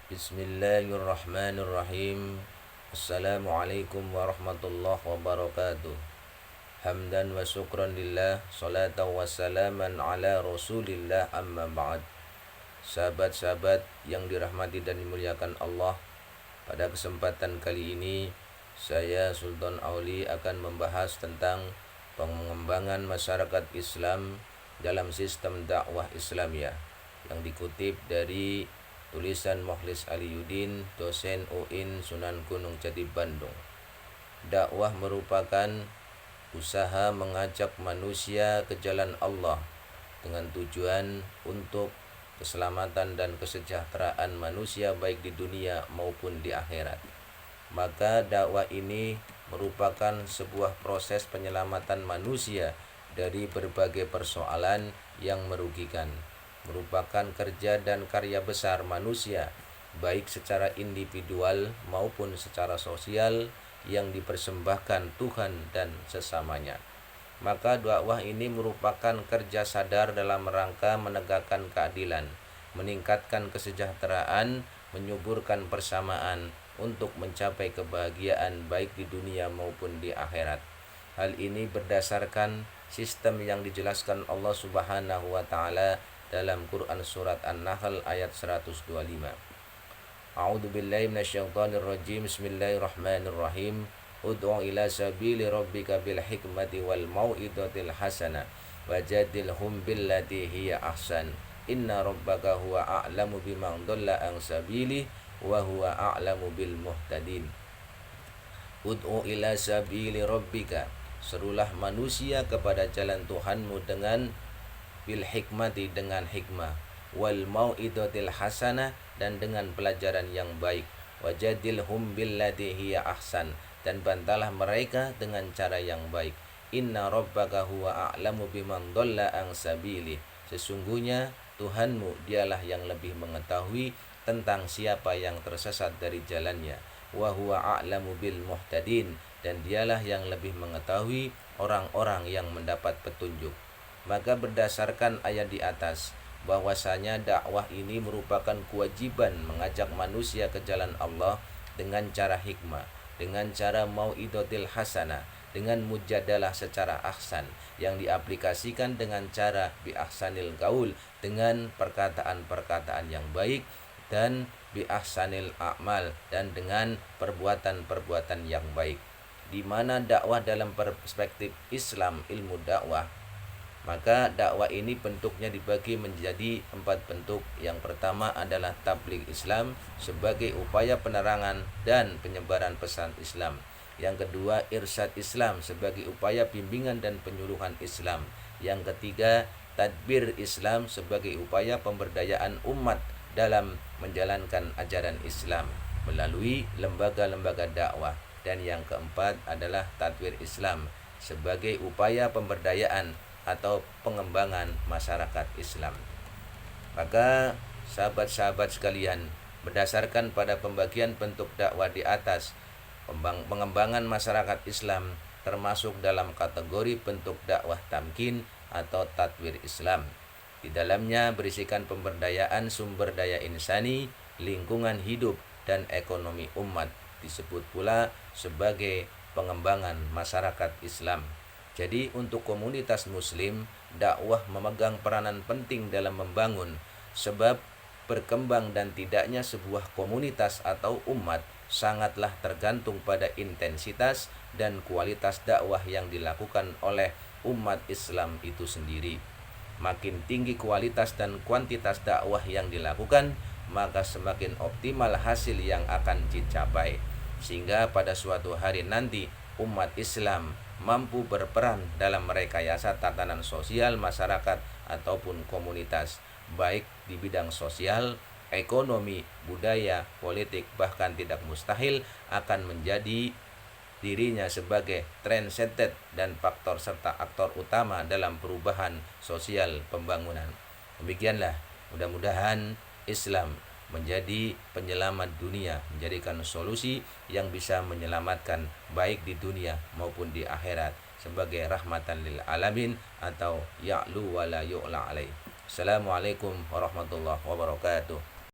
Bismillahirrahmanirrahim. Assalamualaikum warahmatullahi wabarakatuh. Hamdan wa syukran lillah, salatan wa salaman ala rasulillah, amma ba'd. Sahabat-sahabat yang dirahmati dan dimuliakan Allah, pada kesempatan kali ini saya Sultan Auli akan membahas tentang pengembangan masyarakat Islam dalam sistem dakwah Islamiyah yang dikutip dari tulisan Mukhlis Aliyuddin, dosen UIN Sunan Gunung Jati Bandung. Dakwah merupakan usaha mengajak manusia ke jalan Allah dengan tujuan untuk keselamatan dan kesejahteraan manusia baik di dunia maupun di akhirat. Maka dakwah ini merupakan sebuah proses penyelamatan manusia dari berbagai persoalan yang merugikan, merupakan kerja dan karya besar manusia baik secara individual maupun secara sosial yang dipersembahkan Tuhan dan sesamanya. Maka dakwah ini merupakan kerja sadar dalam rangka menegakkan keadilan, meningkatkan kesejahteraan, menyuburkan persamaan untuk mencapai kebahagiaan baik di dunia maupun di akhirat. Hal ini berdasarkan sistem yang dijelaskan Allah Subhanahu wa taala dalam Quran surat An-Nahl ayat 125. A'udzu billahi minasyaitonir rajim. Bismillahirrahmanirrahim. Ud'u ila sabili rabbika bil hikmati wal mau'izatil hasanah wajadilhum billati hiya ahsan. Inna rabbaka huwa a'lamu biman dhalla an sabili wa huwa a'lamu bil muhtadin. Ud'u ila sabili rabbika, serulah manusia kepada jalan Tuhanmu dengan bil hikmati, dengan hikmah, wal mau'izatil hasanah, dan dengan pelajaran yang baik, wajadilhum billati hiya ahsan, dan bantalah mereka dengan cara yang baik. Inna rabbaka huwa a'lamu biman dhalla an sabili, sesungguhnya Tuhanmu dialah yang lebih mengetahui tentang siapa yang tersesat dari jalannya, wa huwa a'lamu bil muhtadin, dan dialah yang lebih mengetahui orang-orang yang mendapat petunjuk. Maka berdasarkan ayat di atas, bahwasanya dakwah ini merupakan kewajiban mengajak manusia ke jalan Allah dengan cara hikmah, dengan cara mau'izatil hasanah, dengan mujadalah secara ahsan, yang diaplikasikan dengan cara bi ahsanil qaul, dengan perkataan-perkataan yang baik, dan bi ahsanil a'mal, dan dengan perbuatan-perbuatan yang baik. Di mana dakwah dalam perspektif Islam, ilmu dakwah, maka dakwah ini bentuknya dibagi menjadi 4 bentuk. Yang pertama adalah tabligh Islam sebagai upaya penerangan dan penyebaran pesan Islam. Yang kedua, irsyad Islam sebagai upaya bimbingan dan penyuluhan Islam. Yang ketiga, tadbir Islam sebagai upaya pemberdayaan umat dalam menjalankan ajaran Islam melalui lembaga-lembaga dakwah. Dan yang keempat adalah tadbir Islam sebagai upaya pemberdayaan atau pengembangan masyarakat Islam. Maka sahabat-sahabat sekalian, berdasarkan pada pembagian bentuk dakwah di atas, pengembangan masyarakat Islam termasuk dalam kategori bentuk dakwah tamkin atau tadwir Islam. Di dalamnya berisikan pemberdayaan sumber daya insani, lingkungan hidup, dan ekonomi umat. Disebut pula sebagai pengembangan masyarakat Islam. Jadi untuk komunitas muslim, dakwah memegang peranan penting dalam membangun, sebab berkembang dan tidaknya sebuah komunitas atau umat sangatlah tergantung pada intensitas dan kualitas dakwah yang dilakukan oleh umat Islam itu sendiri. Makin tinggi kualitas dan kuantitas dakwah yang dilakukan, maka semakin optimal hasil yang akan dicapai, sehingga pada suatu hari nanti umat Islam mampu berperan dalam merekayasa tatanan sosial masyarakat ataupun komunitas, baik di bidang sosial, ekonomi, budaya, politik, bahkan tidak mustahil akan menjadi dirinya sebagai trendsetter dan faktor serta aktor utama dalam perubahan sosial pembangunan. Demikianlah, mudah-mudahan Islam menjadi penyelamat dunia, menjadikan solusi yang bisa menyelamatkan baik di dunia maupun di akhirat sebagai rahmatan lil alamin atau ya'lu wa la yu'la alaih. Assalamualaikum warahmatullahi wabarakatuh.